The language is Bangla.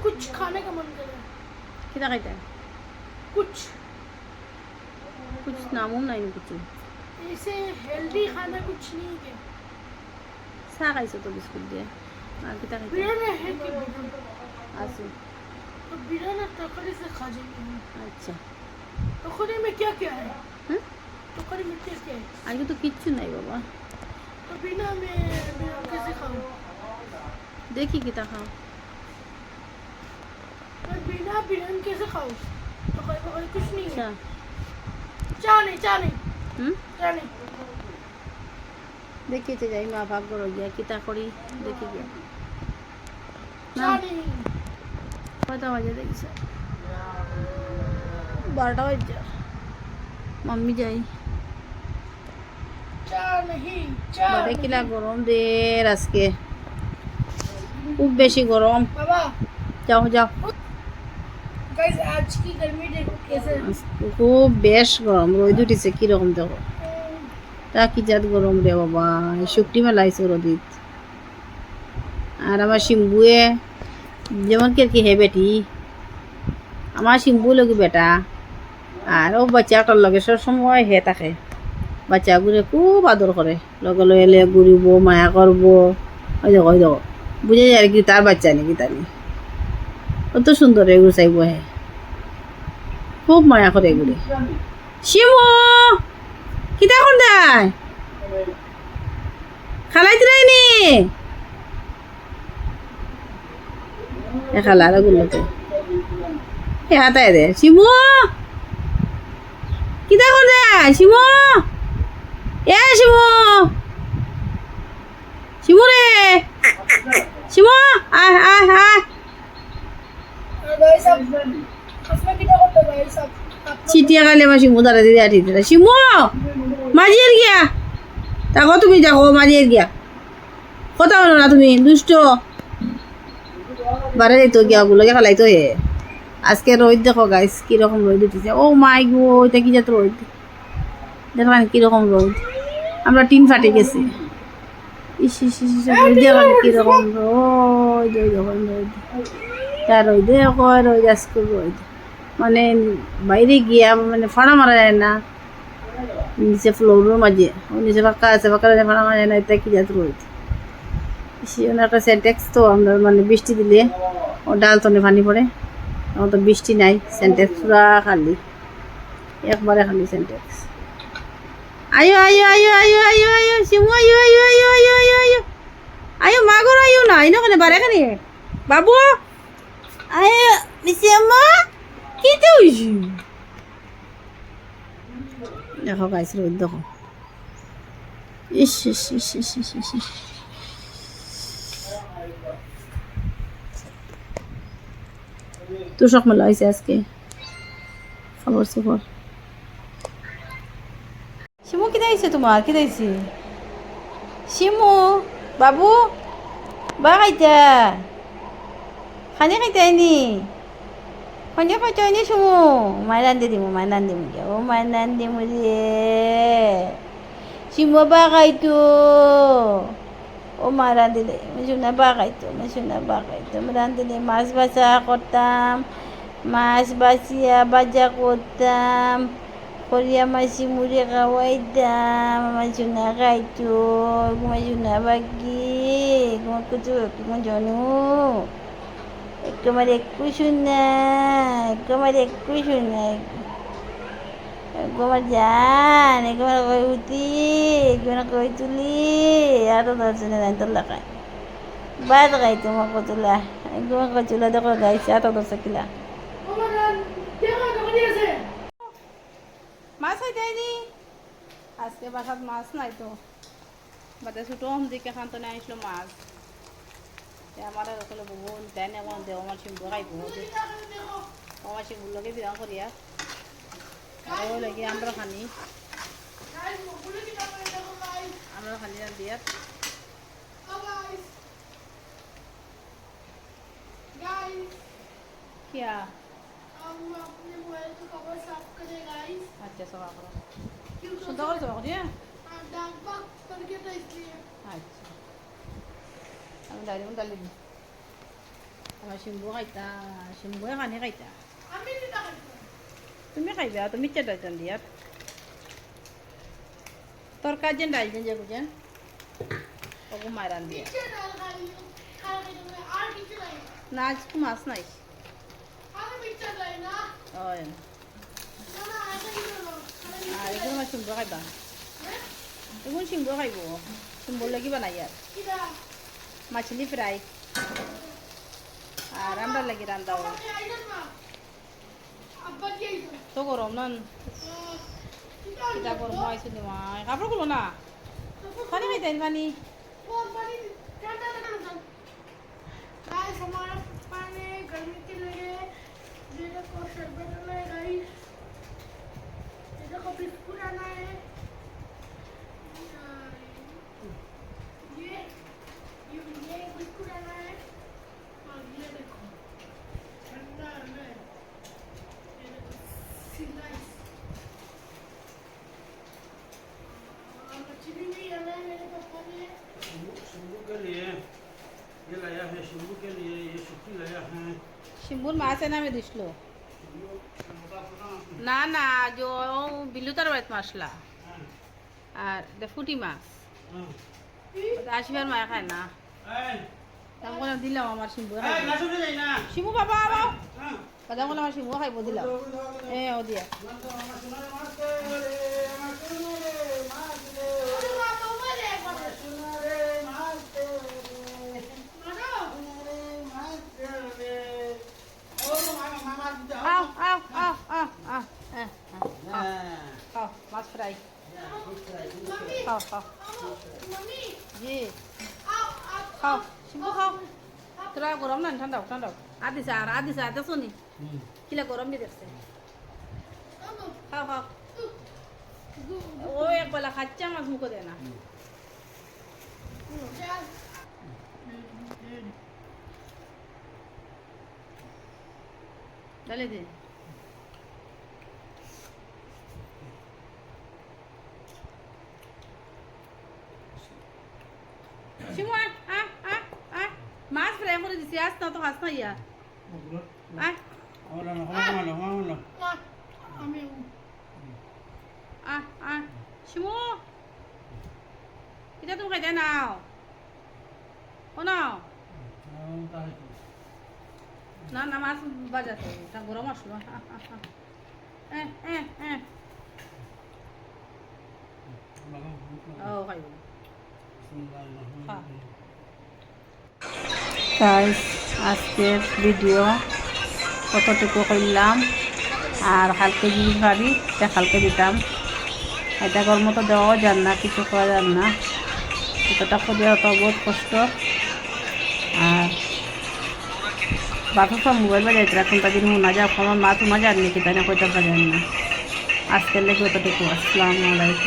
कुछ खाने का मन कर रहा है। कितना खाइता है कुछ कुछ नामूम नहीं कुछ ऐसे हेल्दी खाना कुछ नहीं है। চাহ খাইছো তো বিস্কুট দিয়ে আর কিতা খাইতা बिरयानी है कि बिरयानी আছে तो बिरयानी टोकरी से खा जाएंगे। আচ্ছা टोकरी में क्या क्या है? হুম टोकरी में क्या क्या है? আজকে তো কিচ্ছু নাই বাবা तो बिना में बिरयानी कैसे खाऊं? দেখি কিতা খাও मैं बिना बिरयानी कैसे खाऊं? टोकरी में कुछ नहीं চা है। चाय नहीं चाय नहीं হুম चाय नहीं। দেখিতে যাই মা ভাগ্য রইয়া কিতা করি দেখি গিয়া चाय नहीं কয়টা বাজে দেখছে 12টা বাজে মাম্মি যাই चाय नहीं चाय বাড়ে नहीं। কিলা গরম দের আজকে খুব বেশি গরম बाबा যাও যাও गाइस आज की गर्मी देखो कैसे है। আজকে খুব বেশ গরম রোদ উঠিছে কিরকম দেখো তা কি জাত গরম রে বাবা এই শুকটি মেলাইছে রোদিত আর আমার শিম্বুয়ে যেমন কি হে বেটি আমার শিম্বু লগে বেটা আর ও বাচ্চাটার লগে সব সময় হে থাকে বাচ্চাগুলো খুব আদর করে লগে লগে এলে ঘুরিব মায়া করব ওই দেখো বুঝে যায় আর কি তার বাচ্চা নাকি তানি কত সুন্দর এগুলো চাইব হে খুব মায়া করে এগুলি শিমু কিতা কোন দেয় খালাইতে রাইনি খালা আর গুলোতে হে হাতায় দে শিমু কিতা কোন দেয় শিমু এ শিমু শিমু রে শিমু আয় আয় আয় गाइस अब अपना कितना होता है गाइस अब চিটিয়া খাইলে আমার শিমু দাঁড়া দিদি আঠি দিলা শিমু মাঝির গিয়া তাকো তুমি যাকো মাঝির গিয়া কথা বলো না তুমি দুষ্ট বারে যাইতো গিয়া ওগুলোকে খালাইতো হে আজকে রোদ দেখো গাইস কিরকম রোদ উঠেছে ও মাই গো এটা কি জাত রোদ দেখলাম কিরকম রোদ আমরা টিন ফাটে গেছি ইস ইস ইস ইস, রোদ দেখলাম কিরকম রোদ ওই দেখুন রোদ তার রোদ কয় রোদ আজকে রোদ মানে বাইরে গিয়া মানে ফাড়া মারা যায় না নিচে ফ্লোরের মাঝে ও নিচে ফাঁকা আছে ফাঁকা ফাড়া মারা যায় না এটা কি জাত রোদ সেখানে একটা সেন্টেক্স তো আমরা মানে বৃষ্টি দিলে ও ডাল তনে পানি পড়ে এখন তো বৃষ্টি নাই সেন্টেক্স পুরা খালি একবারে খালি সেন্টেক্স আয়ো আয়ো আয়ো আয়ো আয়ো আয়ো শিমু আয়ো আয়ো আয়ো আয়ো আয়ো আয়ো আয়ো মাগর আয়ো না আইনো কেন বারে খানি বাবু আয়ো মিসি আম্মা কি তুই দেখো গাইস রোদ দেখো ইস ইস ইস ইস ইস ইস ইস। তুষক মেলা হয়েছে আজকে খবর সবর শিমু কি দিয়েছে তোমার কি দিয়েছে শিমু বাবু বা খাইতা খানি খাইতে আইনি খানি খাইতে আইনি শিমু মাই রান্ধি দিমু ও মাই রান্ধি দিমু রে শিমু বা খাইতো ও মা রাঁধিলে মেশুনা বা খাইতো রাঁধিলে মাছ বাছা করতাম মাছ বাছিয়া বাজা করতাম করিয়া মাছি মুড়ে খাওয়াইতাম মেশুনা খাইতো মেশুনা বাকি তোমার কিছু তোমার জানো একেবারে একটু শোনা একবার যান একবার কই উঠি একবার কই তুলি আরো দর্শনে যাই তোর লাগাই বাদ গাই তোমার কতুলা একবার কচুলা দেখো গাইছে এত দর্শক কিলা মাছ হইতে আইনি আজকে বাসাত মাছ নাই তো বাদে ছোটো দিকে খান তো আইসলো মাছ আমার কলে বহু দেন এমন দেও আমার সিম্বু খাইব আমার সিম্বুর লগে বিরাম করিয়া আর লাগে আমরা খানি রান্ধিয়া क्या अपने मोबाइल का कवर साफ करें गाइस। अच्छा सवा करो सुनता करो सवा करिए दाग बाग करके तो इसलिए अच्छा আমি ডাইরেক্ট ডালি দিই আমার শিম্বু খাইতা শিম্বুয়ে খানি খাইতা আমি দিতা খাইতো তুমি খাইবা তুমি চেটাইতেন দিয়ার তরকার যেন ডাল যেন যে বুঝেন ওগো মারান দিয়া পিছে ডাল খাইও খাইতো আর কিছু নাই না আজকে মাছ নাই আমি পিছে যাই না ওই না না আগে দিও আর এগুলো আমার শিম্বু খাইবা এগুলো শিম্বু খাইব শিম্বুর লাগি বানাই আর কিরা মাছলি ফ্রাই আর আমরা লাগি রান্দাও আমাকে আইলেন না আব্বা কি আইতো তো গরম নন কিতা গরম হয়েছে তোমার কাপড় গুলো না পানি খাইতেন পানি बहुत बड़ी ठंडा ठंडा ठंडा गाइस हमारा पानी गर्मी के लिए ये देखो शरबत आना है गाइस ये देखो बिस्कुट आना है ये बिस्कुट आना है और ये देखो ठंडा आना है ये देखो सिलाई और मछली भी आना है मेरे पापा ने शिम्बू के लिए ये लाया है शिम्बू के लिए ये सुखी लाया है শিম্বুর মাছ এনে আমি দিছিল शिम्बू का अपना না না যে বিলুতার বাড়িতে মাছলা हाँ, আর ফুটি মাছ हाँ। আসিবার মায়া খায় না ऐ, তেমন করে দিলাম আমার শিম্বু ऐ, খাইব ग्लास में जाइए ना শিম্বু বাবা বাবা हाँ। তেমন করে আমার শিম্বু খাইব দিলাম এ ও দিয়া मन तो हमारे सुनारे मारते रे, हमारे सुनारे मारते रे, अरे वाह तो बोले एक बार हमारे सुनारे मारते रे, मारो सुनारे मारते रे। ओ, मामा जाओ। আও আও আও আও আও हाँ, খাও মাছ ফ্রাই मम्मी খাও খাও मम्मी জি आओ आओ খাও শিম্বু খাও তোরা গরম না ঠান্ডাও ঠান্ডাও আদি সা দেখছো নি हम्म, কিলা গরম দিয়ে দেখছে आओ খাও খাও ও এক বেলা খাচ্ছে আমার মুখে দেয় না चल ডালে দে শিমু মাছ ফ্রাই করে দিছি আজ না তো খাস না ইয়া আয় ahora nos vamos, vámonos. Mummy Shimu এটা তুমি খাইতে নাও ও নাও না না মাছ বাজাতে তা গরম আসলো ও খাইব গাইস আজকের ভিডিও কতটুকু করলাম আর কালকে যদি পারি তা কালকে দিতাম এটা কর্ম তো দেওয়াও যান না কিছু করা যান না এতটা খুঁজে তো বহুত কষ্ট আর বাপু সব মোবাইল বাজাইতে রাখুন তাদের মনে যায় আমার মা তোমার জাননি কি তাই না কইতে পারেন না আজকের লেগে অতটুকু আসসালামু আলাইকুম